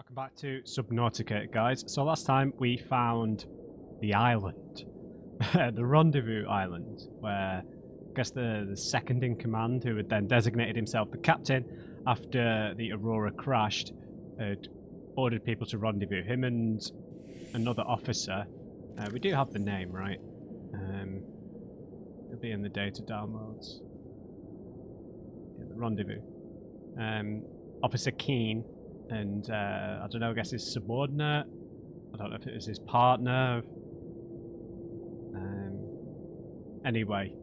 Welcome back to Subnautica, guys. So last time we found the island, the rendezvous island, where I guess the second in command, who had then designated himself the captain after the Aurora crashed, had ordered people to rendezvous. Him and another officer. We do have the name, right? It'll be in the data downloads. Yeah, the rendezvous. Officer Keane. And I don't know, I guess his subordinate. I don't know if it was his partner. Anyway,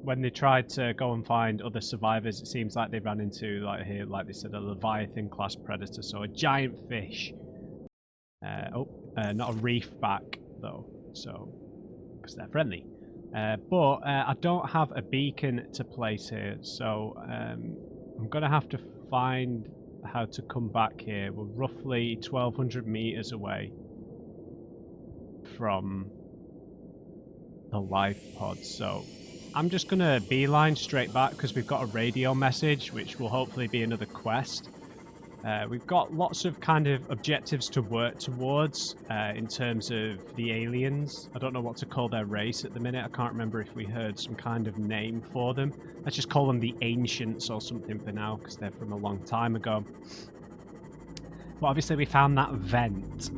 when they tried to go and find other survivors, it seems like they ran into, like here, like they said, a Leviathan class predator, so a giant fish. Not a reef back though, so because they're friendly. But I don't have a beacon to place here, so I'm gonna have to find how to come back here. We're roughly 1,200 meters away from the life pod, so I'm just gonna beeline straight back because we've got a radio message which will hopefully be another quest. We've got lots of kind of objectives to work towards in terms of the aliens. I don't know what to call their race at the minute. I can't remember if we heard some kind of name for them. Let's just call them the Ancients or something for now, because they're from a long time ago. But obviously we found that vent.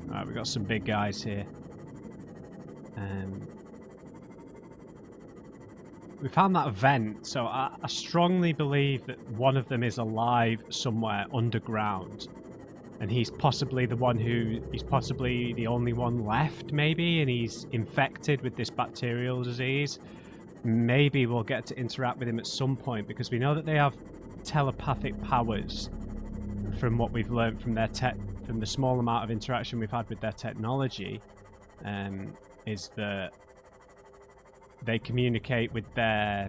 Alright, we've got some big guys here. We found that vent, so I strongly believe that one of them is alive somewhere underground. And he's possibly the one he's possibly the only one left, maybe, and he's infected with this bacterial disease. Maybe we'll get to interact with him at some point, because we know that they have telepathic powers from what we've learned from their from the small amount of interaction we've had with their technology, is that they communicate with their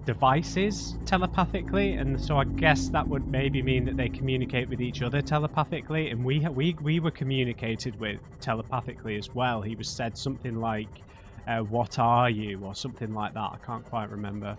devices telepathically, and so I guess that would maybe mean that they communicate with each other telepathically, and we were communicated with telepathically as well. He was said something like, "What are you?" or something like that. I can't quite remember.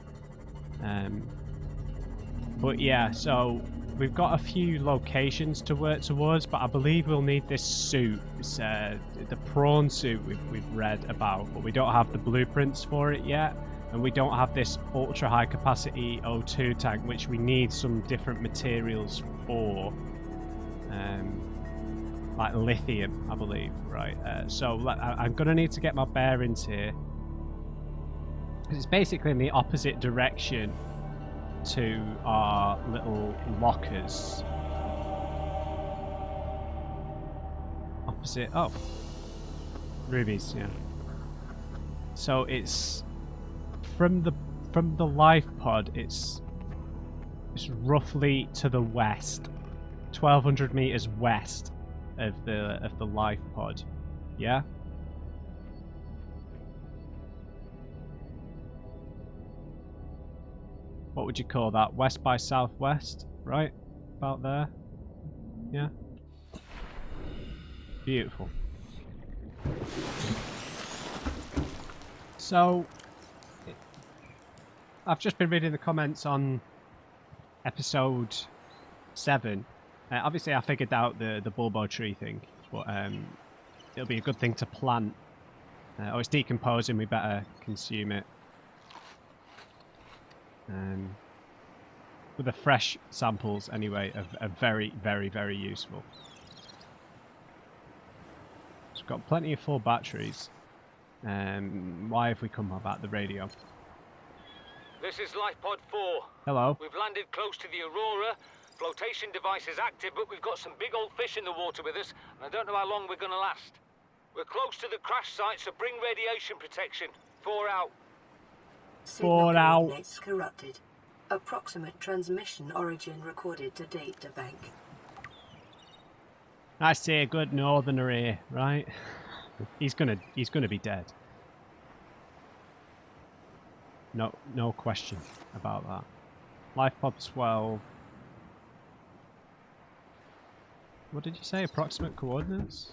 But yeah, so we've got a few locations to work towards, but I believe we'll need this suit. It's the prawn suit we've read about, but we don't have the blueprints for it yet. And we don't have this ultra high capacity O2 tank, which we need some different materials for. Like lithium, I believe, right? So I'm going to need to get my bearings here. It's basically in the opposite direction to our little lockers. Opposite. Oh, rubies. Yeah. So it's from the life pod. It's roughly to the west, 1,200 meters west of the life pod. Yeah. What would you call that? West by southwest, right? About there. Yeah. Beautiful. So, I've just been reading the comments on episode 7. Obviously, I figured out the bulbo tree thing, but it'll be a good thing to plant. It's decomposing. We better consume it. With the fresh samples anyway are very, very, very useful. It's got plenty of full batteries. Why have we come about the radio? This is Life Pod 4. Hello. We've landed close to the Aurora. Flotation device is active, but we've got some big old fish in the water with us, and I don't know how long we're going to last. We're close to the crash site, so bring radiation protection. 4 out. Signal coordinates corrupted. Approximate transmission origin recorded to data bank. I see a good northerner here, right? He's gonna be dead. No question about that. Life pod 12. What did you say? Approximate coordinates?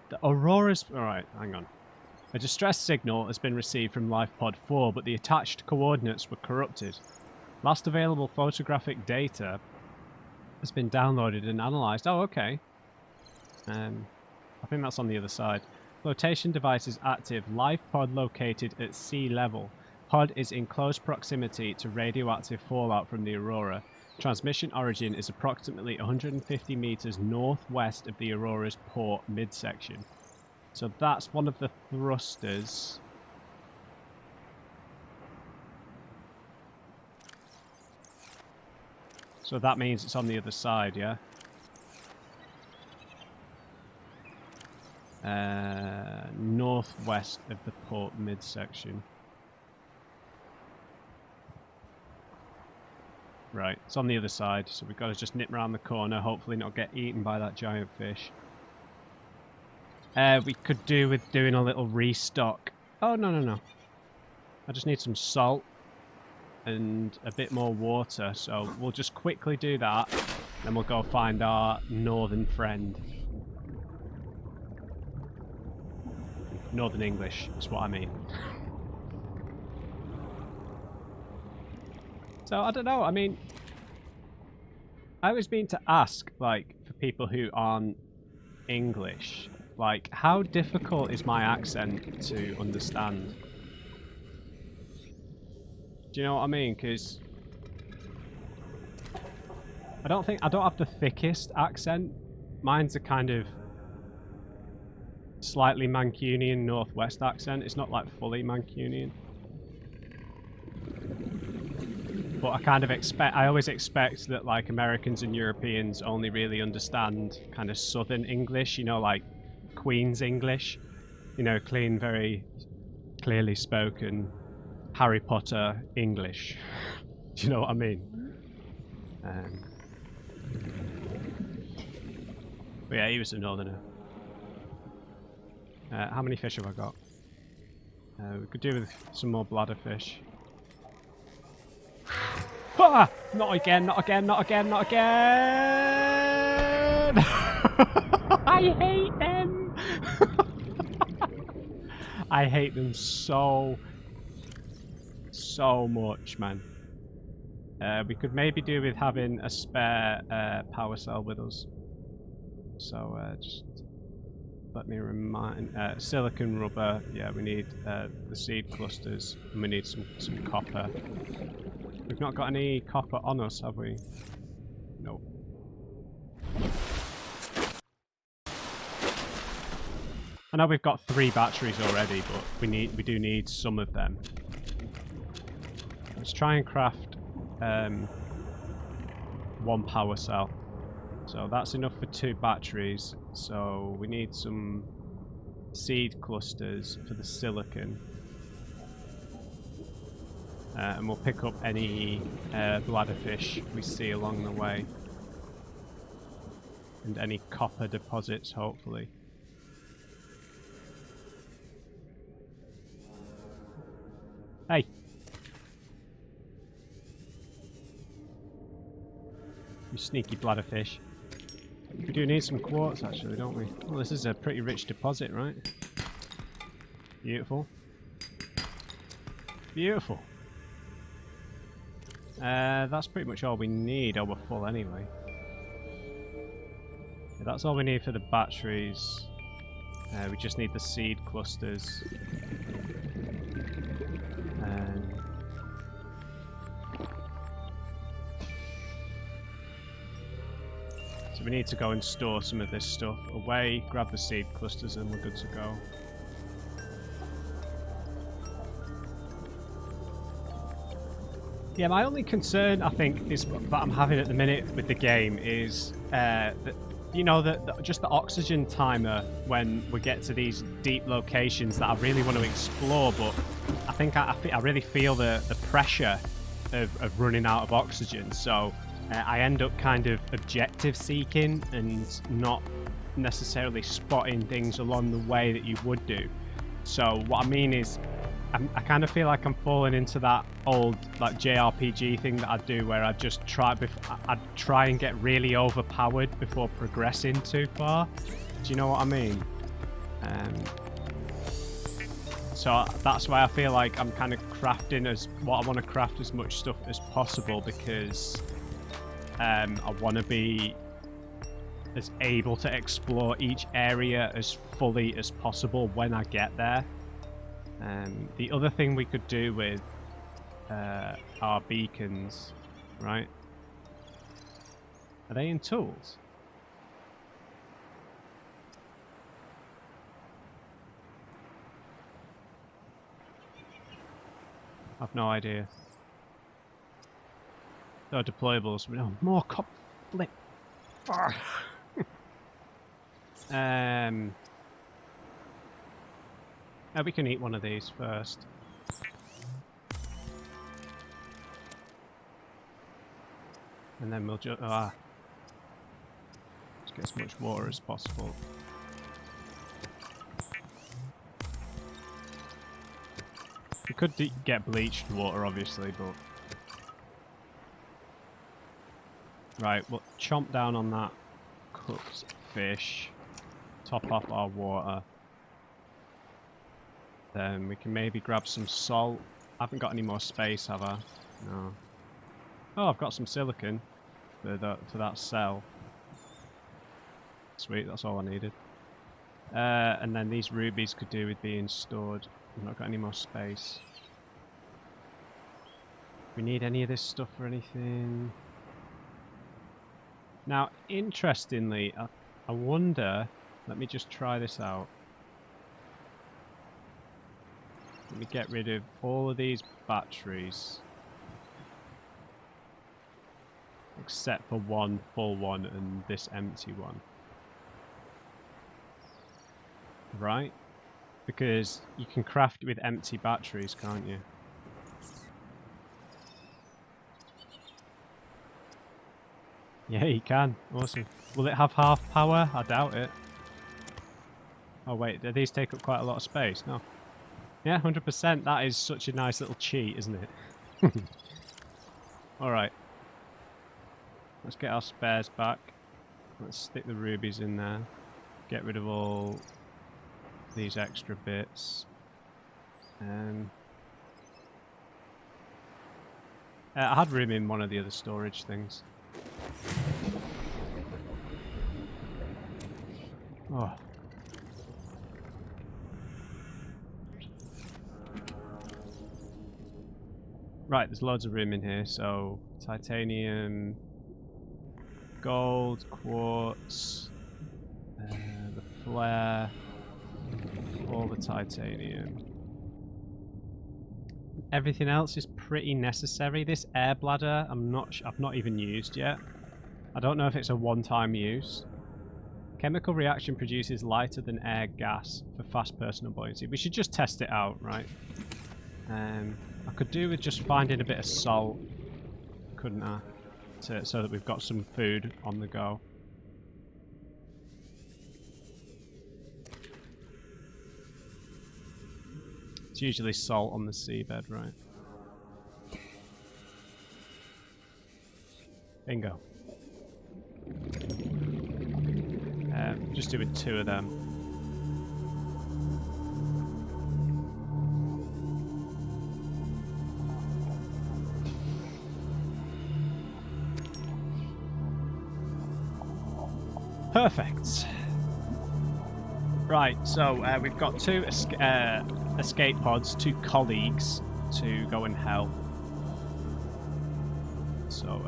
The Aurora's... Alright, hang on. A distress signal has been received from Life Pod 4, but the attached coordinates were corrupted. Last available photographic data has been downloaded and analysed. Oh, okay. I think that's on the other side. Flotation device is active. Life pod located at sea level. Pod is in close proximity to radioactive fallout from the Aurora. Transmission origin is approximately 150 meters northwest of the Aurora's port midsection. So that's one of the thrusters. So that means it's on the other side, yeah? Northwest of the port midsection. Right, it's on the other side, so we've got to just nip around the corner, hopefully not get eaten by that giant fish. We could do with doing a little restock. Oh, no. I just need some salt and a bit more water, so we'll just quickly do that, then we'll go find our northern friend. Northern English is what I mean. So, I don't know, I mean, I always mean to ask, like, for people who aren't English, like, how difficult is my accent to understand? Do you know what I mean? Because I don't have the thickest accent. Mine's a kind of slightly Mancunian Northwest accent. It's not like fully Mancunian. But I always expect that like Americans and Europeans only really understand kind of Southern English, you know, like Queen's English, you know, clean, very clearly spoken Harry Potter English. Do you know what I mean? But yeah, he was a northerner. How many fish have I got? We could do with some more bladderfish. Ah! Not again, not again, not again, not again! I hate them! I hate them so much, man. We could maybe do with having a spare power cell with us. So just let me remind... silicon rubber, yeah, we need the seed clusters, and we need some copper. We've not got any copper on us, have we? Nope. I know we've got 3 batteries already, but we do need some of them. Let's try and craft 1 power cell. So that's enough for 2 batteries. So we need some seed clusters for the silicon. And we'll pick up any bladderfish we see along the way. And any copper deposits, hopefully. Hey! You sneaky bladderfish. We do need some quartz, actually, don't we? Well, this is a pretty rich deposit, right? Beautiful. Beautiful. That's pretty much all we need. Oh, we're full anyway. Yeah, that's all we need for the batteries. We just need the seed clusters. So we need to go and store some of this stuff away, grab the seed clusters, and we're good to go. Yeah, my only concern, I think, is that I'm having at the minute with the game is that, you know, just the oxygen timer when we get to these deep locations that I really want to explore, but I think I really feel the pressure of running out of oxygen, so I end up kind of objective seeking and not necessarily spotting things along the way that you would do. So what I mean is, I kind of feel like I'm falling into that old like JRPG thing that I do, where I just I'd try and get really overpowered before progressing too far. Do you know what I mean? So that's why I feel like I'm kind of crafting what I want to craft as much stuff as possible, because I want to be as able to explore each area as fully as possible when I get there. The other thing we could do with our beacons, right? Are they in tools? I've no idea. No deployables. No more cop flip. We can eat one of these first. And then we'll just let's get as much water as possible. We could get bleached water, obviously, but right. We'll chomp down on that cooked fish. Top off our water. Then we can maybe grab some salt. I haven't got any more space, have I? No. Oh, I've got some silicon for that cell. Sweet, that's all I needed. And then these rubies could do with being stored. I've not got any more space. Do we need any of this stuff or anything? Now, interestingly, I wonder... Let me just try this out. Let me get rid of all of these batteries. Except for one full one and this empty one. Right? Because you can craft with empty batteries, can't you? Yeah, you can. Awesome. Will it have half power? I doubt it. Oh wait, do these take up quite a lot of space? No. Yeah, 100%. That is such a nice little cheat, isn't it? Alright. Let's get our spares back. Let's stick the rubies in there. Get rid of all these extra bits. I had room in one of the other storage things. Oh. Right, there's loads of room in here, so titanium, gold, quartz, the flare, all the titanium. Everything else is pretty necessary. This air bladder, I've not even used yet. I don't know if it's a one-time use. Chemical reaction produces lighter than air gas for fast personal buoyancy. We should just test it out, right? I could do with just finding a bit of salt, couldn't I? So that we've got some food on the go. It's usually salt on the seabed, right? Bingo. Just doing 2 of them. Perfect. Right, so we've got 2 escape pods, 2 colleagues to go and help. So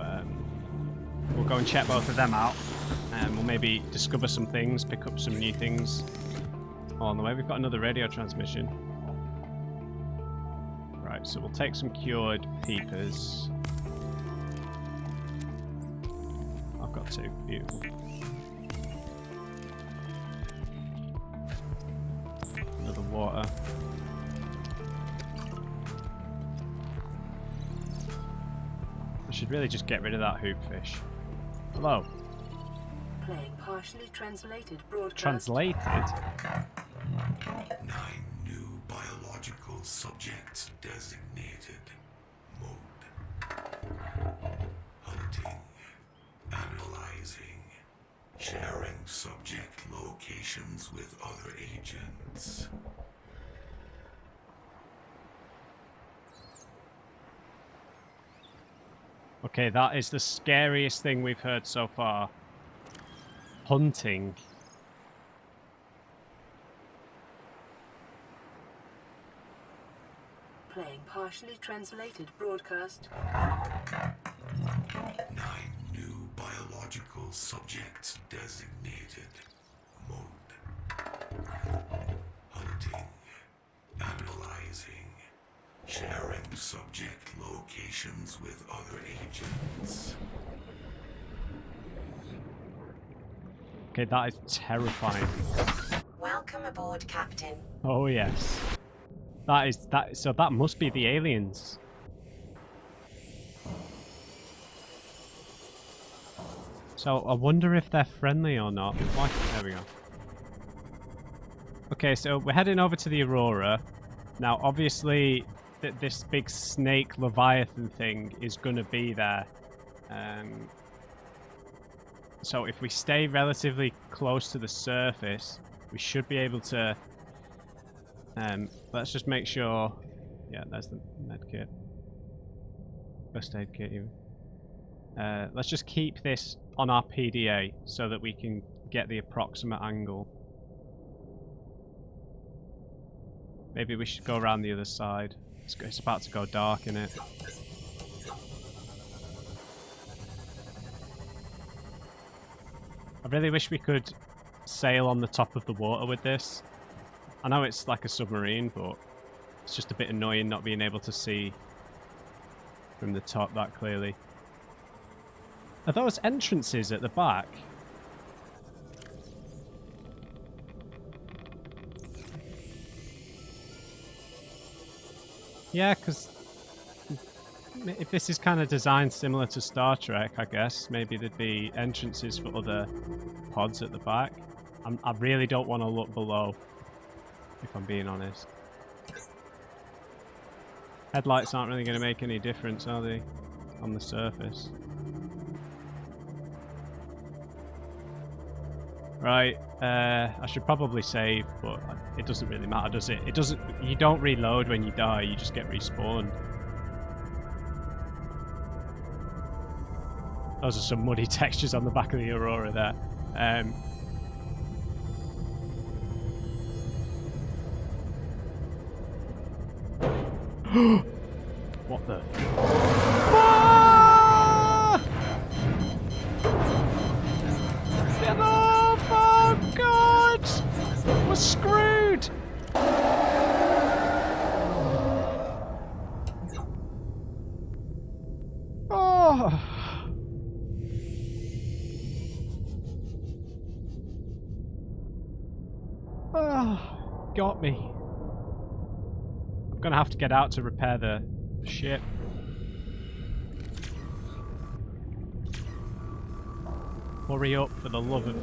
we'll go and check both of them out, and we'll maybe discover some things, pick up some new things along the way. We've got another radio transmission. Right, so we'll take some cured peepers. I've got 2. Beautiful. Another water. I should really just get rid of that hoop fish. Hello. Playing partially translated broadcast. Translated? 9 new biological subjects designated. Mode. Hunting. Analyzing. Sharing subject locations with other agents. Okay, that is the scariest thing we've heard so far. Hunting. Playing partially translated broadcast. 9 new biological subjects designated. Mode. Hunting. Analyzing. Sharing subject locations with other agents. Okay, that is terrifying. Welcome aboard, Captain. Oh yes. That is that. So that must be the aliens. So I wonder if they're friendly or not. Why? There we go. Okay, so we're heading over to the Aurora. Now, obviously, this big snake Leviathan thing is going to be there. So if we stay relatively close to the surface, we should be able to... let's just make sure... Yeah, there's the med kit. First aid kit, even. Let's just keep this on our PDA so that we can get the approximate angle. Maybe we should go around the other side. It's about to go dark, innit? I really wish we could sail on the top of the water with this. I know it's like a submarine, but it's just a bit annoying not being able to see from the top that clearly. Are those entrances at the back? Yeah, because if this is kind of designed similar to Star Trek, I guess, maybe there'd be entrances for other pods at the back. I really don't want to look below, if I'm being honest. Headlights aren't really going to make any difference, are they, on the surface? Right, I should probably save, but it doesn't really matter, does it? It doesn't. You don't reload when you die, you just get respawned. Those are some muddy textures on the back of the Aurora there. What the? Ah! Oh God! We're screwed! Oh! Oh, got me. I'm gonna have to get out to repair the ship. Hurry up, for the love of...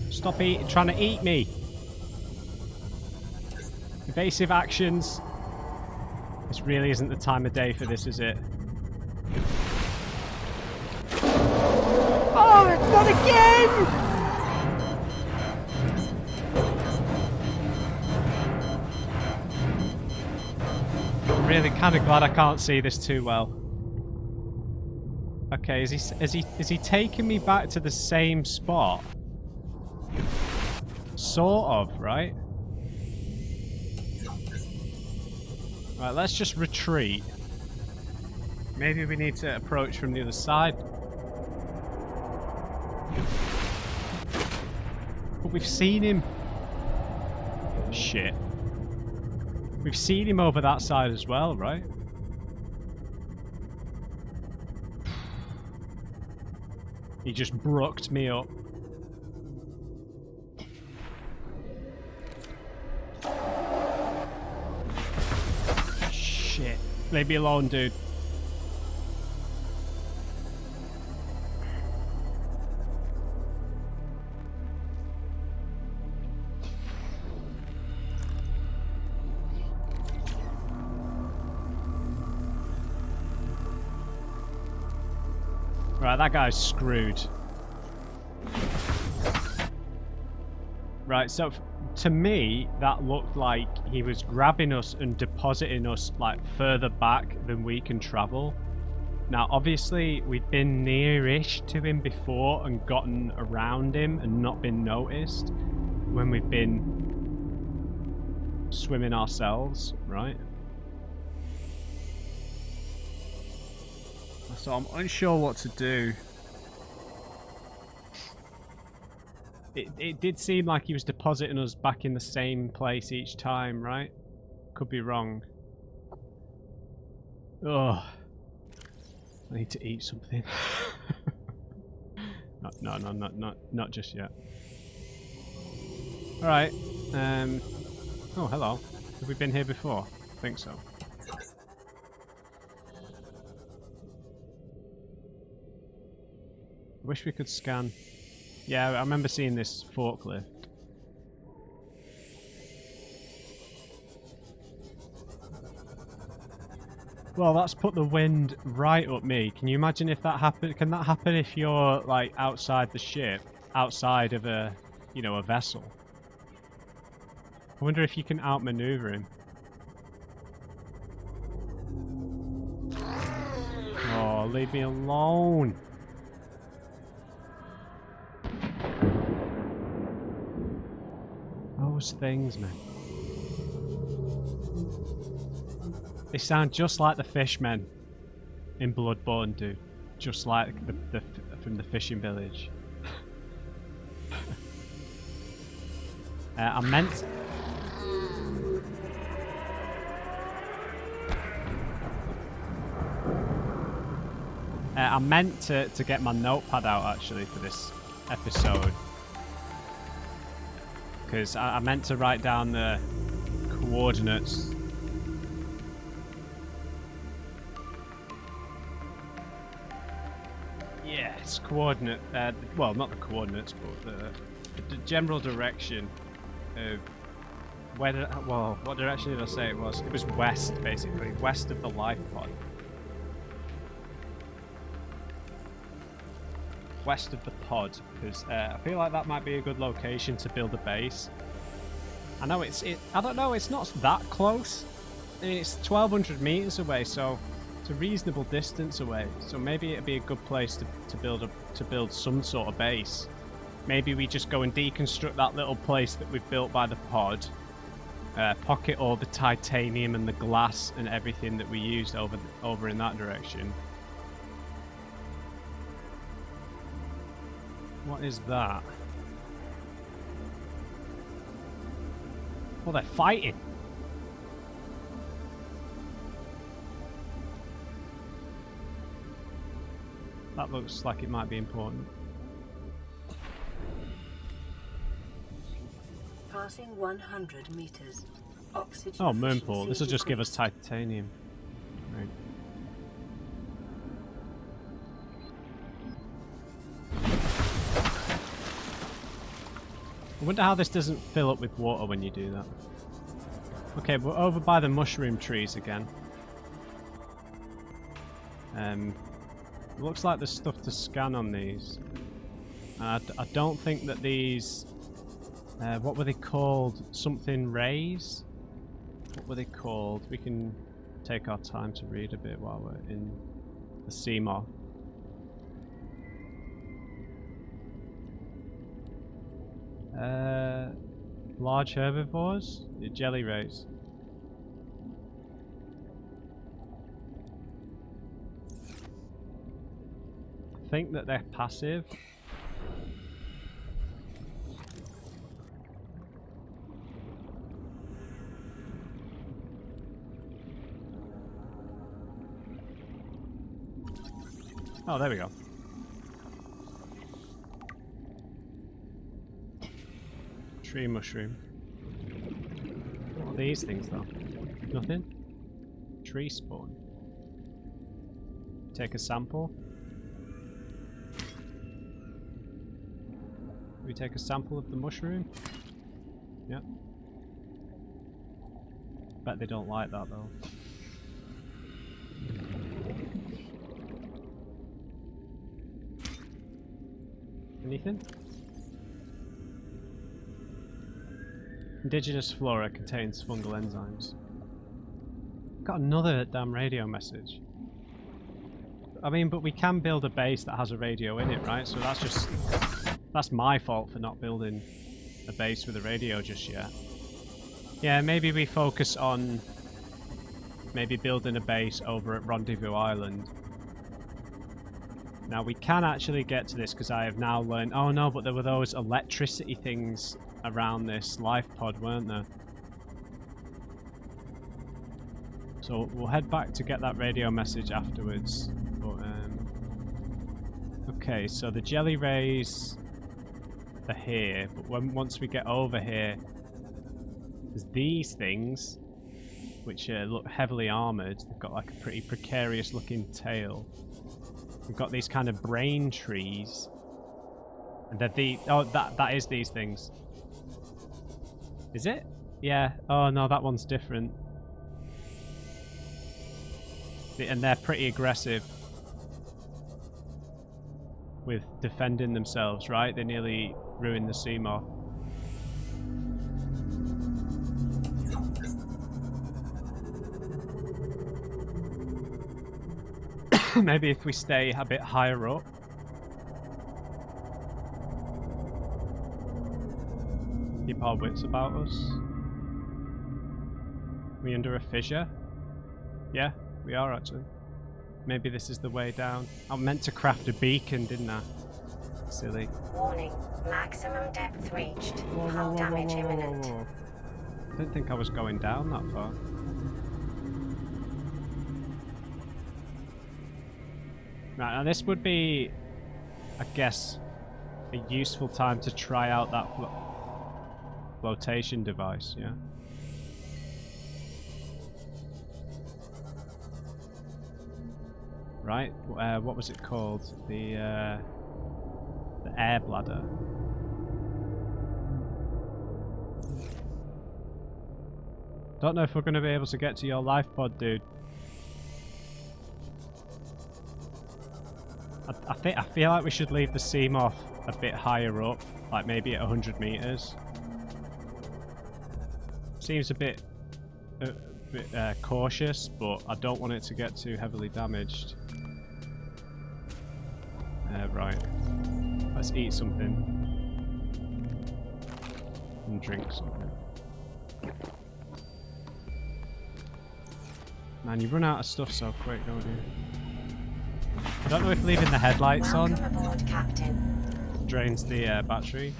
Stop trying to eat me. Evasive actions. This really isn't the time of day for this, is it? Oh, not again! I'm really kind of glad I can't see this too well. Okay, is he taking me back to the same spot? Sort of, right? Right, let's just retreat. Maybe we need to approach from the other side. But we've seen him. Shit. We've seen him over that side as well, right? He just brooked me up. Shit. Leave me alone, dude. Right, that guy's screwed. Right, so to me, that looked like he was grabbing us and depositing us like further back than we can travel. Now, obviously, we'd been near-ish to him before and gotten around him and not been noticed when we've been swimming ourselves, right? So I'm unsure what to do. It did seem like he was depositing us back in the same place each time, right? Could be wrong. Ugh. I need to eat something. Not just yet. Alright. Oh, hello. Have we been here before? I think so. Wish we could scan. Yeah, I remember seeing this forklift. Well, that's put the wind right up me. Can you imagine if that happened? Can that happen if you're like outside the ship, outside of a, you know, a vessel? I wonder if you can outmaneuver him. Oh, leave me alone. Those things, man. They sound just like the fishmen in Bloodborne do. Just like the from the fishing village. I meant... I meant to get my notepad out actually for this episode. Because I meant to write down the coordinates. Yes, coordinate. Well, not the coordinates, but the general direction of where. Well, what direction did I say it was? It was west, basically, west of the life pod. West of the pod, because I feel like that might be a good location to build a base. I know I don't know. It's not that close. I mean, it's 1,200 meters away, so. A reasonable distance away, so maybe it'd be a good place to build some sort of base. Maybe we just go and deconstruct that little place that we've built by the pod, pocket all the titanium and the glass and everything that we used over in that direction. What is that? Oh, they're fighting. That looks like it might be important. Passing 100 meters. Oxygen. Oh, moonpool. This will just give us titanium. Right. I wonder how this doesn't fill up with water when you do that. Okay, we're over by the mushroom trees again. Looks like there's stuff to scan on these. I don't think that these... what were they called? Something rays? What were they called? We can take our time to read a bit while we're in the Seamoth. Large herbivores? Jelly rays. I think that they're passive. Oh, there we go. Tree mushroom. What are these things though? Nothing? Tree spawn. Take a sample. We take a sample of the mushroom? Yep. Bet they don't like that though. Anything? Indigenous flora contains fungal enzymes. Got another damn radio message. I mean, but we can build a base that has a radio in it, right? So that's my fault for not building a base with a radio just yet. Yeah, maybe we focus on maybe building a base over at Rendezvous Island. Now we can actually get to this because I have now learned... Oh no, but there were those electricity things around this life pod, weren't there? So we'll head back to get that radio message afterwards. But, okay, so the jelly rays are here, but once we get over here, there's these things, which look heavily armoured. They've got like a pretty precarious looking tail. We've got these kind of brain trees. And they're the... Oh, that is these things. Is it? Yeah. Oh no, that one's different. And they're pretty aggressive with defending themselves, right? They nearly ruined the Seamoth. Maybe if we stay a bit higher up. Keep our wits about us. We under a fissure? Yeah, we are actually. Maybe this is the way down. I meant to craft a beacon, didn't I? Silly. Warning. Maximum depth reached. Hull damage imminent. I didn't think I was going down that far. Right, now this would be, I guess, a useful time to try out that flotation device, yeah? Right, what was it called? The air bladder. Don't know if we're going to be able to get to your life pod, dude. I feel like we should leave the Seamoth a bit higher up, like maybe at 100 meters. Seems a bit cautious, but I don't want it to get too heavily damaged. Right. Let's eat something. And drink something. Man, you run out of stuff so quick, don't you? I don't know if leaving the headlights on aboard, Captain. drains the battery.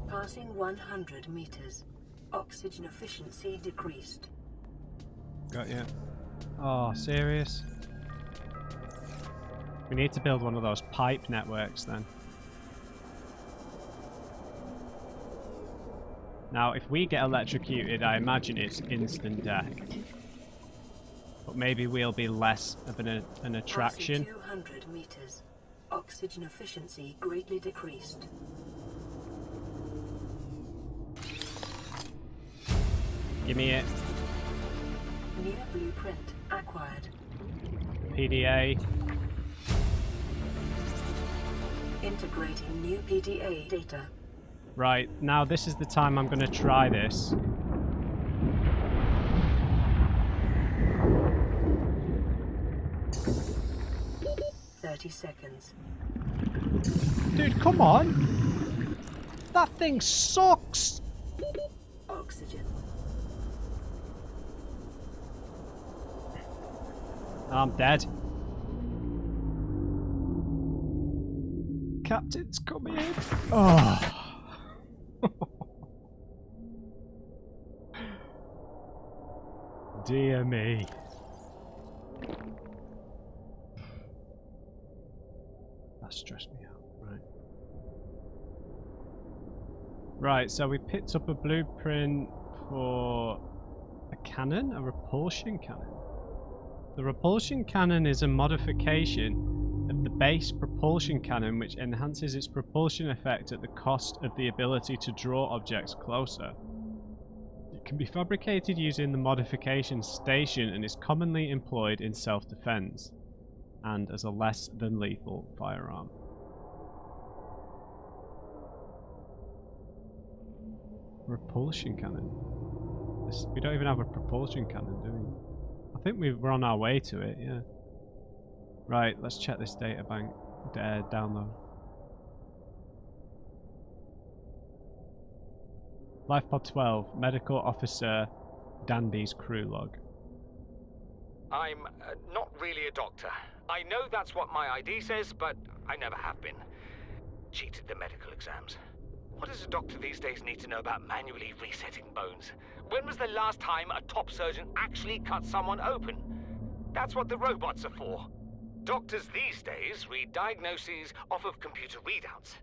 Passing 100 meters. Oxygen efficiency decreased. Got you. Oh, serious? We need to build one of those pipe networks then. Now, if we get electrocuted, I imagine it's instant death. But maybe we'll be less of an attraction. 200 meters. Oxygen efficiency greatly decreased. Give me it. New blueprint acquired. PDA. Integrating new PDA data. Right, now this is the time I'm going to try this. Seconds. Dude, come on! That thing sucks! Oxygen. I'm dead. Captain's coming in. Oh. Dear me. That stressed me out. Right. Right, so we picked up a blueprint for a cannon? A repulsion cannon? The repulsion cannon is a modification of the base propulsion cannon which enhances its propulsion effect at the cost of the ability to draw objects closer. It can be fabricated using the modification station and is commonly employed in self-defense and as a less than lethal firearm. Repulsion cannon. We don't even have a propulsion cannon, do we? I think we're on our way to it, yeah. Right, let's check this data bank download. Lifepod 12, Medical Officer Danby's crew log. I'm not really a doctor. I know that's what my ID says, but I never have been. Cheated the medical exams. What does a doctor these days need to know about manually resetting bones? When was the last time a top surgeon actually cut someone open? That's what the robots are for. Doctors these days read diagnoses off of computer readouts.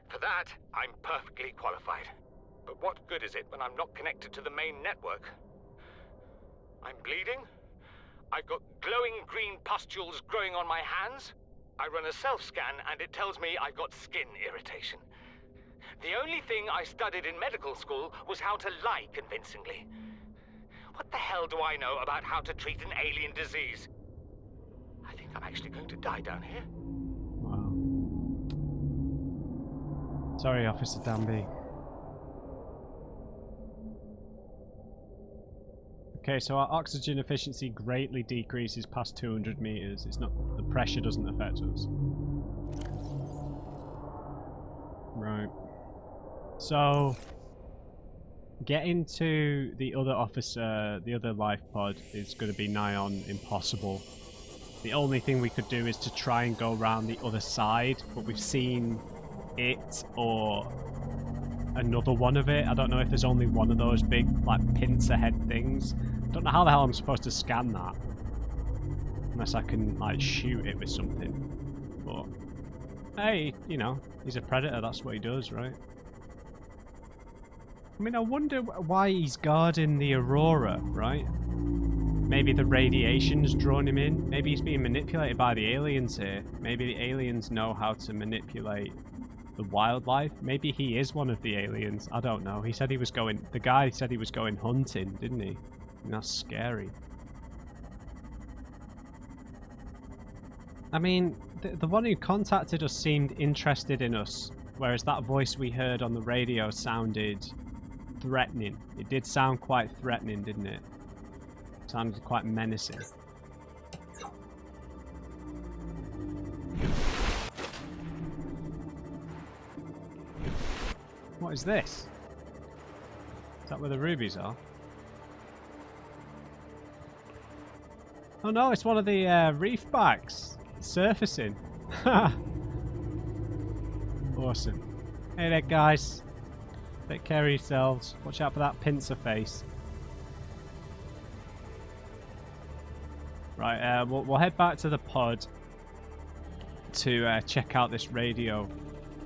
For that, I'm perfectly qualified. But what good is it when I'm not connected to the main network? I'm bleeding. I've got glowing green pustules growing on my hands. I run a self-scan and it tells me I've got skin irritation. The only thing I studied in medical school was how to lie convincingly. What the hell do I know about how to treat an alien disease? I think I'm actually going to die down here. Wow. Sorry, Officer Danby. Okay, so our oxygen efficiency greatly decreases past 200 meters. It's not, the pressure doesn't affect us. Right. So, getting to the other officer, the other life pod, is going to be nigh on impossible. The only thing we could do is to try and go around the other side, but we've seen it or another one of it. I don't know if there's only one of those big, like, pincer head things. I don't know how the hell I'm supposed to scan that. Unless I can, like, shoot it with something. But, hey, you know, he's a predator, that's what he does, right? I mean, I wonder why he's guarding the Aurora, right? Maybe the radiation's drawn him in. Maybe he's being manipulated by the aliens here. Maybe the aliens know how to manipulate the wildlife. Maybe he is one of the aliens. I don't know. He said he was going... The guy said he was going hunting, didn't he? And that's scary. I mean, the one who contacted us seemed interested in us, whereas that voice we heard on the radio sounded threatening. It did sound quite threatening, didn't it? Sounded quite menacing. What is this? Is that where the rubies are? Oh no, it's one of the reef backs surfacing. Awesome. Hey there, guys. Take care of yourselves. Watch out for that Pincer-Face. Right, we'll head back to the pod to check out this radio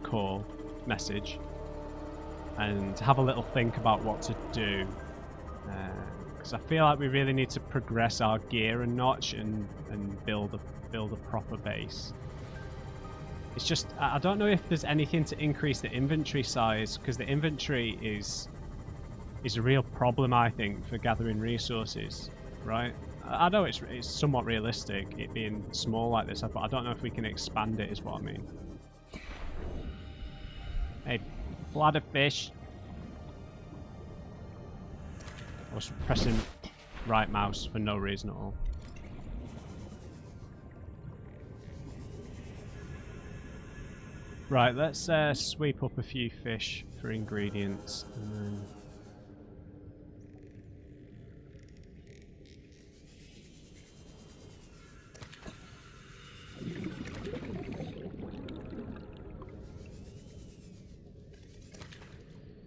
call message and have a little think about what to do. Because I feel like we really need to progress our gear a notch and build a proper base. It's just, I don't know if there's anything to increase the inventory size, because the inventory is a real problem, I think, for gathering resources, right? I know it's somewhat realistic, it being small like this, but I don't know if we can expand it, is what I mean. Hey, bladder fish. I was pressing right mouse for no reason at all. Right, let's sweep up a few fish for ingredients, and then...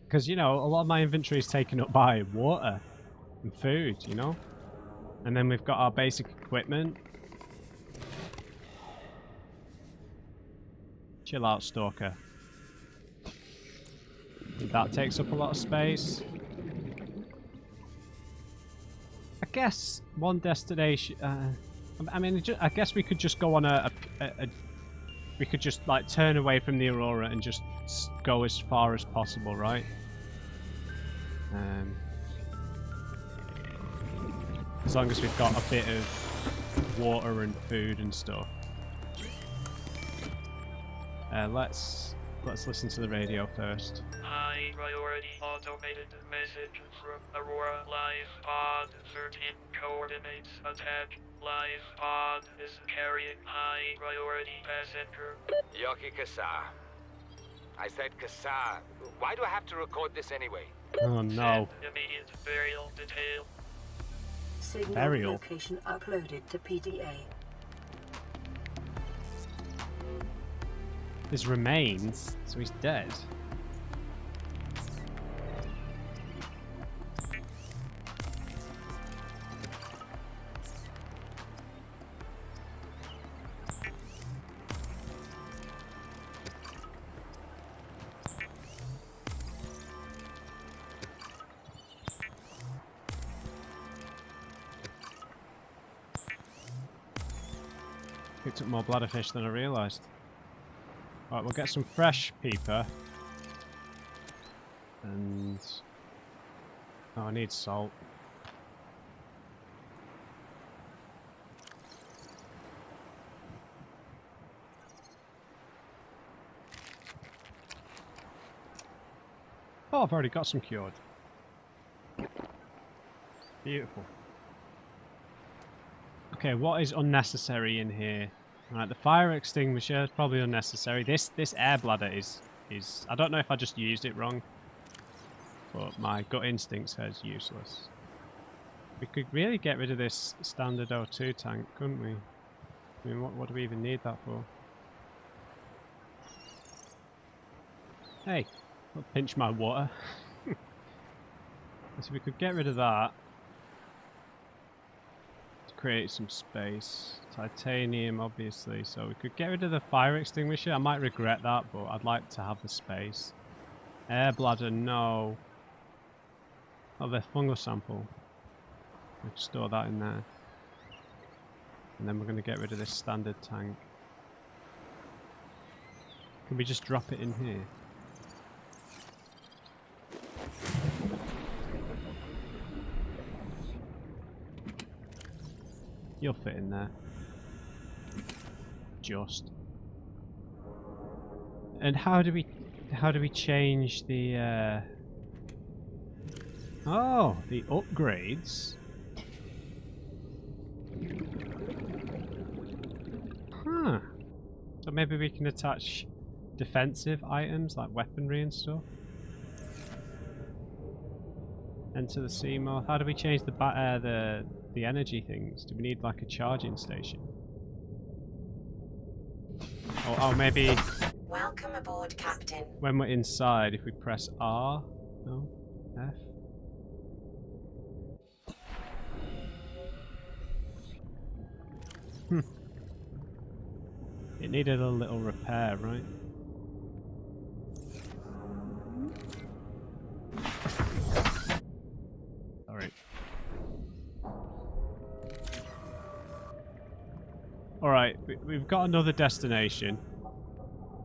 Because, you know, a lot of my inventory is taken up by water and food, you know? And then we've got our basic equipment. Chill out, Stalker. That takes up a lot of space. I guess one destination... I mean, I guess we could just go on we could just, like, turn away from the Aurora and just go as far as possible, right? As long as we've got a bit of water and food and stuff. Let's let's listen to the radio first. High priority automated message from Aurora Live Pod. Certain coordinates attack. Live Pod is carrying high priority passenger. Yoki Kassar. I said Kassar. Why do I have to record this anyway? Oh no. Send immediate burial detail. Signal Burial. location uploaded to PDA. His remains, so he's dead. Picked up more bladderfish than I realised. Alright, we'll get some fresh peeper. And... oh, I need salt. Oh, I've already got some cured. Beautiful. Okay, what is unnecessary in here? Right, the fire extinguisher is probably unnecessary. This air bladder is I don't know if I just used it wrong, but my gut instinct says useless. We could really get rid of this standard O2 tank, couldn't we? I mean, what do we even need that for? Hey, don't pinch my water. So we could get rid of that. Create some space. Titanium, obviously, so we could get rid of the fire extinguisher. I might regret that, but I'd like to have the space. Air bladder, no. Oh, the fungal sample. We can store that in there. And then we're going to get rid of this standard tank. Can we just drop it in here? You'll fit in there. Just. And how do we change the oh, the upgrades? Huh. So maybe we can attach defensive items like weaponry and stuff. Enter the Seamoth. How do we change the energy things? Do we need like a charging station? Oh, maybe Welcome aboard, Captain. when we're inside, if we press R, no, F. It needed a little repair, right? Alright. Alright, we've got another destination.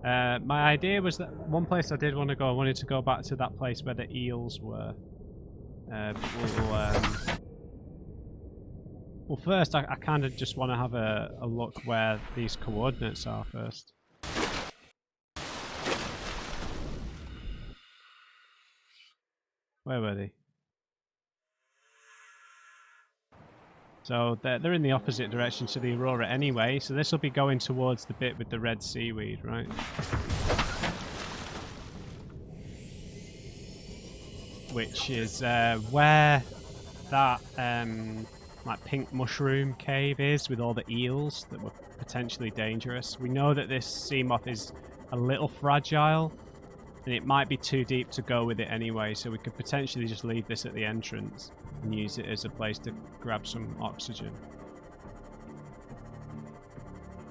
My idea was that one place I did want to go, I wanted to go back to that place where the eels were. Well, first, I kind of just want to have a look where these coordinates are first. Where were they? So they're in the opposite direction to the Aurora anyway, so this will be going towards the bit with the red seaweed, right? Which is where that like pink mushroom cave is with all the eels that were potentially dangerous. We know that this Seamoth is a little fragile and it might be too deep to go with it anyway, so we could potentially just leave this at the entrance and use it as a place to grab some oxygen.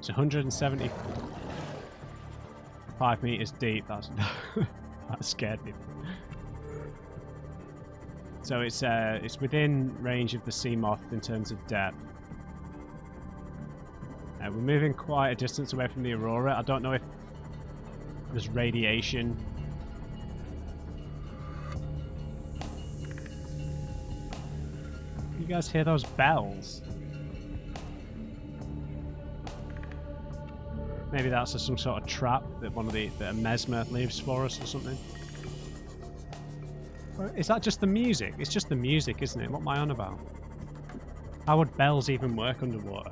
It's 175 meters deep. That scared me. So it's within range of the Seamoth in terms of depth. We're moving quite a distance away from the Aurora. I don't know if there's radiation. You guys hear those bells? Maybe that's some sort of trap that that Mesmer leaves for us or something. Or is that just the music? It's just the music, isn't it? What am I on about? How would bells even work underwater?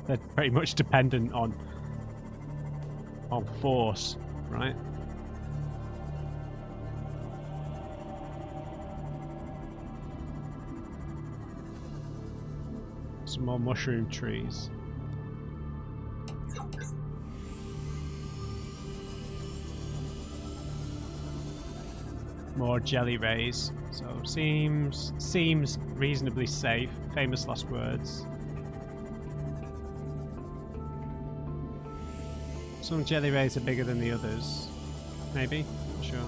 They're pretty much dependent on force, right? Some more mushroom trees. More jelly rays. So seems reasonably safe. Famous last words. Some jelly rays are bigger than the others. Maybe? Not sure.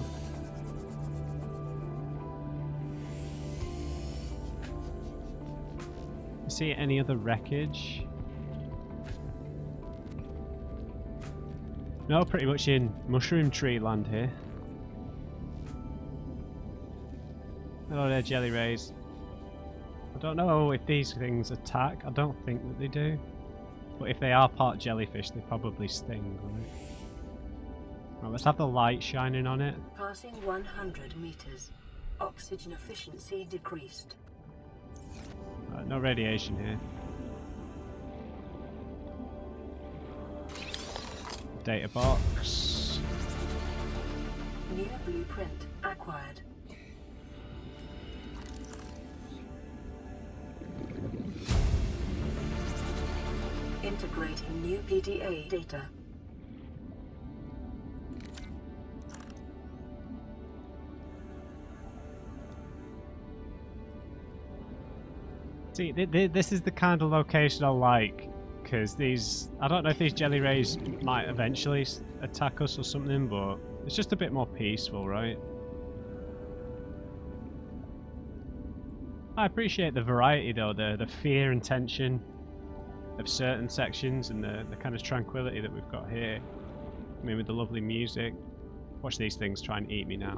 See any other wreckage? No, pretty much in mushroom tree land here. Hello there, jelly rays. I don't know if these things attack. I don't think that they do. But if they are part jellyfish, they probably sting, right? Right, let's have the light shining on it. Passing 100 meters. Oxygen efficiency decreased. Right, no radiation here. Data box. New blueprint acquired. Integrating new PDA data. See, this is the kind of location I like, because these... I don't know if these jelly rays might eventually attack us or something, but it's just a bit more peaceful, right? I appreciate the variety, though, the fear and tension of certain sections and the kind of tranquility that we've got here. I mean, with the lovely music. Watch these things try and eat me now.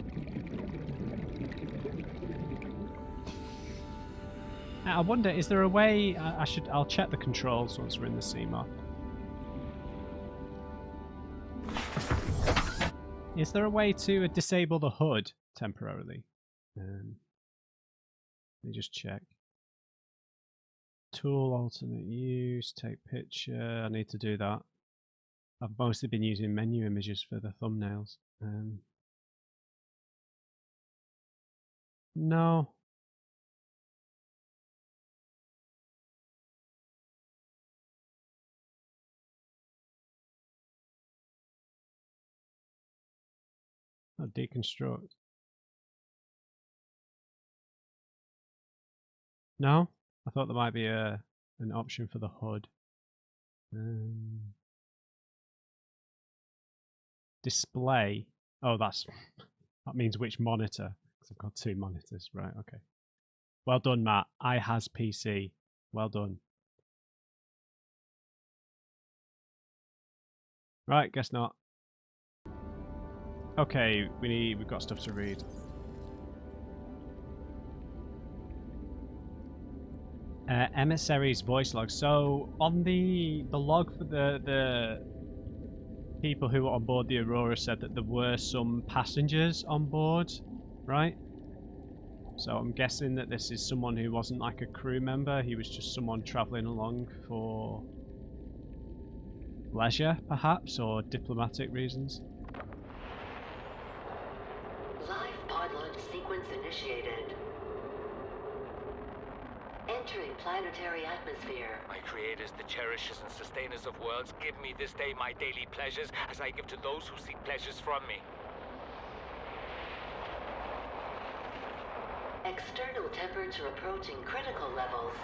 I wonder, is there a way... I'll check the controls once we're in the Seamoth. Is there a way to disable the HUD temporarily? Let me just check. Tool, alternate use, take picture. I need to do that. I've mostly been using menu images for the thumbnails. No. Oh, deconstruct. No? I thought there might be an option for the HUD. Display. Oh, that means which monitor. Because I've got two monitors. Right, okay. Well done, Matt. I has PC. Well done. Right, guess not. Okay, we've got stuff to read. Emissary's voice log. So on the log for the people who were on board the Aurora said that there were some passengers on board, right? So I'm guessing that this is someone who wasn't like a crew member. He was just someone traveling along for leisure, perhaps, or diplomatic reasons. Live pod launch sequence initiated. Entering planetary atmosphere. My creators, the cherishers and sustainers of worlds, give me this day my daily pleasures as I give to those who seek pleasures from me. External temperature approaching critical levels.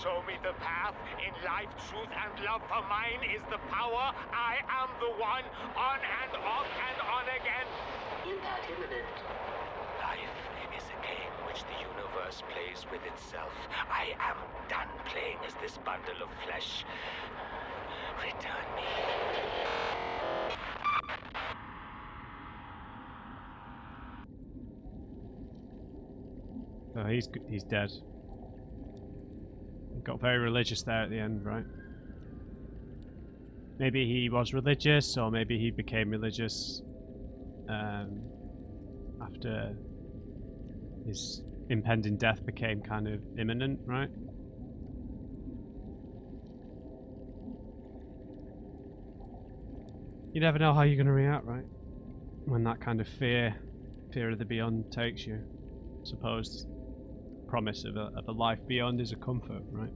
Show me the path. In life, truth, and love for mine is the power. I am the one, on and off and on again. Impact imminent. Life is a game which the universe plays with itself. I am done playing as this bundle of flesh. Return me. Oh, he's dead. Got very religious there at the end, right? Maybe he was religious, or maybe he became religious after his impending death became kind of imminent, right? You never know how you're going to react, right? When that kind of fear of the beyond takes you. Suppose promise of a life beyond is a comfort, right?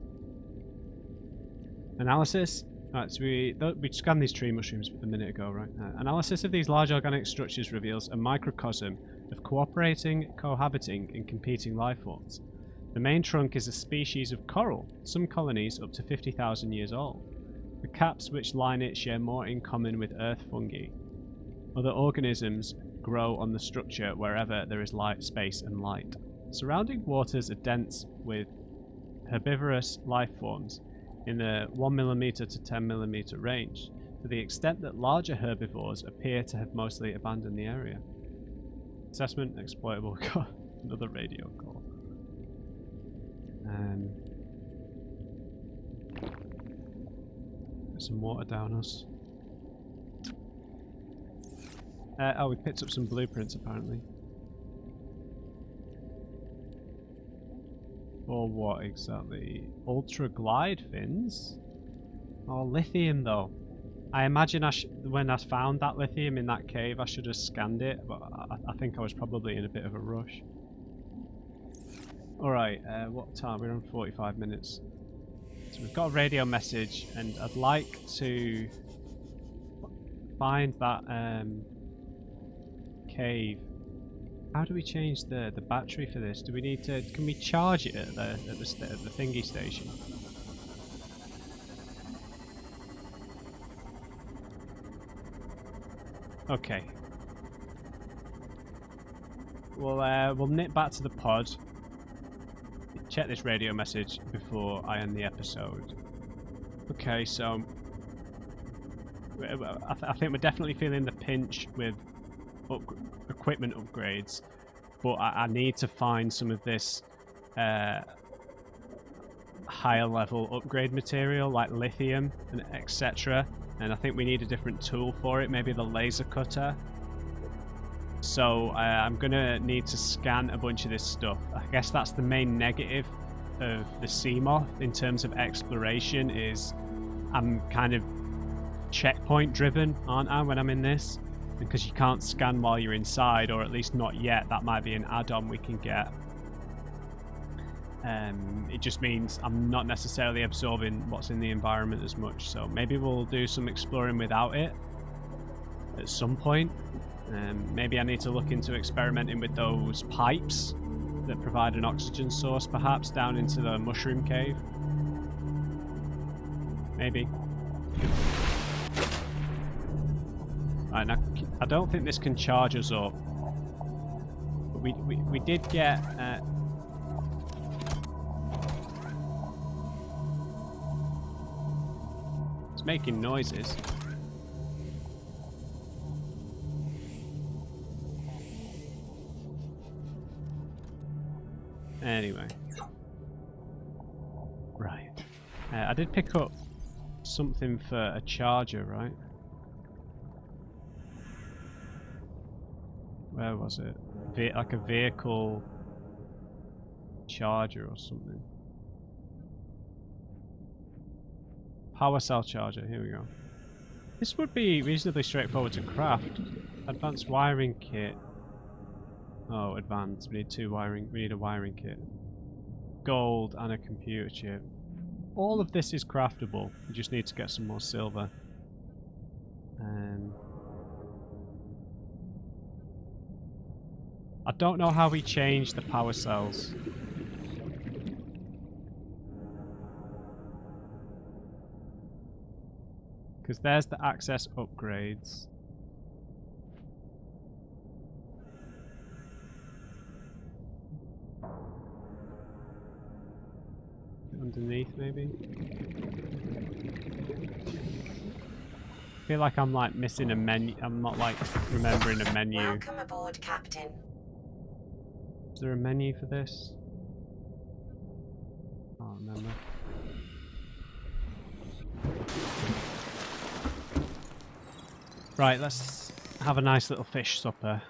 Analysis. Right, so we scanned these tree mushrooms a minute ago, right? Analysis of these large organic structures reveals a microcosm of cooperating, cohabiting, and competing life forms. The main trunk is a species of coral, some colonies up to 50,000 years old. The caps which line it share more in common with earth fungi. Other organisms grow on the structure wherever there is light, space, and light. Surrounding waters are dense with herbivorous life forms in the 1mm to 10mm range, to the extent that larger herbivores appear to have mostly abandoned the area. Assessment exploitable. Another radio call. Get some water down us. Oh, we picked up some blueprints apparently. For what exactly? Ultra glide fins? Oh, lithium though. I imagine when I found that lithium in that cave, I should have scanned it, but I think I was probably in a bit of a rush. Alright, what time? We're on 45 minutes. So we've got a radio message, and I'd like to find that cave. How do we change the battery for this? Do we need to? Can we charge it at the thingy station? Okay. We'll nip back to the pod. Check this radio message before I end the episode. Okay, so I think we're definitely feeling the pinch with equipment upgrades, but I need to find some of this higher level upgrade material like lithium and etc. And I think we need a different tool for it, maybe the laser cutter. So I'm gonna need to scan a bunch of this stuff. I guess that's the main negative of the Seamoth in terms of exploration, is I'm kind of checkpoint driven, aren't I, when I'm in this? Because you can't scan while you're inside, or at least not yet. That might be an add-on we can get. It just means I'm not necessarily absorbing what's in the environment as much, so maybe we'll do some exploring without it at some point. Maybe I need to look into experimenting with those pipes that provide an oxygen source, perhaps, down into the mushroom cave. Maybe. Right, now, I don't think this can charge us up. But we did get... it's making noises. Anyway. Right. I did pick up something for a charger, right? Where was it? Like a vehicle charger or something. Power cell charger, here we go. This would be reasonably straightforward to craft. Advanced wiring kit. Oh, advanced. We need we need a wiring kit. Gold and a computer chip. All of this is craftable. We just need to get some more silver. I don't know how we change the power cells. Because there's the access upgrades. Underneath, maybe? I feel like I'm like missing a menu. I'm not like remembering a menu. Welcome aboard, Captain. Is there a menu for this? I don't remember. Right, let's have a nice little fish supper.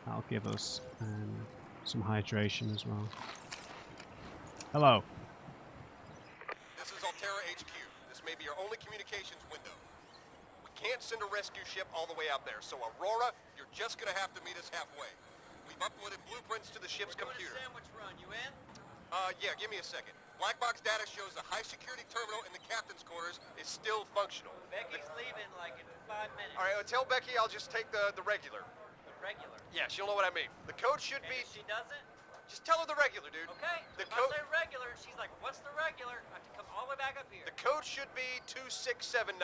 That'll give us some hydration as well. Hello. This is Altera HQ. This may be your only communications window. We can't send a rescue ship all the way out there, so Aurora, you're just gonna have to meet us halfway. We've uploaded blueprints to the ship's computer. Sandwich run, you in? Yeah, give me a second. Black box data shows the high security terminal in the captain's quarters is still functional. Becky's leaving like in 5 minutes. All right, tell Becky I'll just take the regular. The regular. Yeah, she'll know what I mean. The code should And be... if she doesn't, Just tell her the regular, dude. okay. The If code... I say regular, she's like, what's the regular? I have to come all the way back up here. The code should be 2679.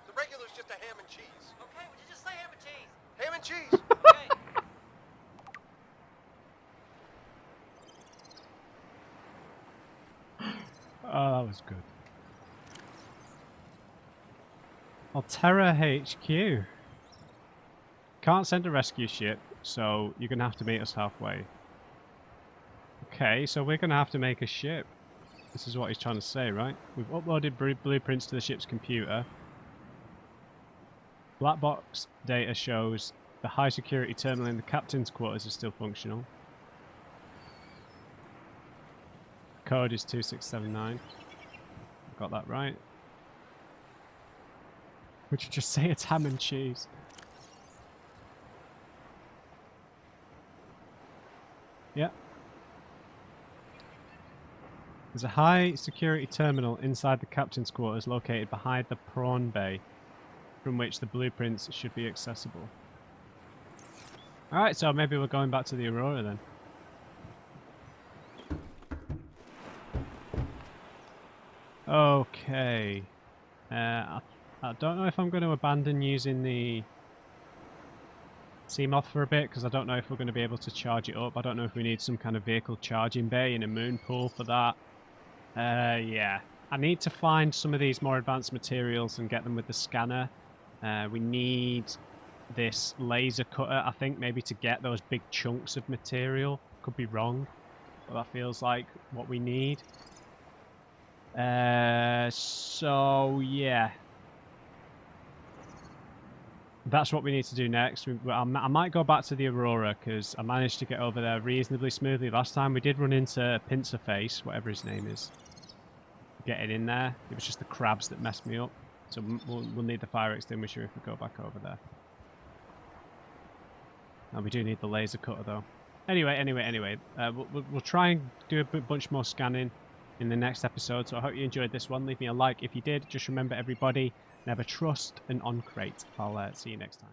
The regular's just a ham and cheese. Okay, would you just say ham and cheese? Ham and cheese! Okay. Oh, that was good. Altera HQ. Can't send a rescue ship, so you're going to have to meet us halfway. Okay, so we're going to have to make a ship. This is what he's trying to say, right? We've uploaded blueprints to the ship's computer. Black box data shows the high security terminal in the captain's quarters is still functional. Code is 2679. Got that right. Would you just say it's ham and cheese? Yeah. There's a high security terminal inside the captain's quarters located behind the prawn bay, from which the blueprints should be accessible. Alright, so maybe we're going back to the Aurora then. Okay. I don't know if I'm going to abandon using the Seamoth for a bit, because I don't know if we're going to be able to charge it up. I don't know if we need some kind of vehicle charging bay in a moon pool for that. Yeah. I need to find some of these more advanced materials and get them with the scanner. We need this laser cutter, I think, maybe to get those big chunks of material. Could be wrong, but that feels like what we need. So yeah, that's what we need to do next. I might go back to the Aurora because I managed to get over there reasonably smoothly last time. We did run into Pincer-Face, whatever his name is, getting in there. It was just the crabs that messed me up. So we'll need the fire extinguisher if we go back over there. And we do need the laser cutter though. Anyway, we'll try and do a bunch more scanning in the next episode, so I hope you enjoyed this one. Leave me a like if you did. Just remember, everybody, never trust an on-crate. I'll see you next time.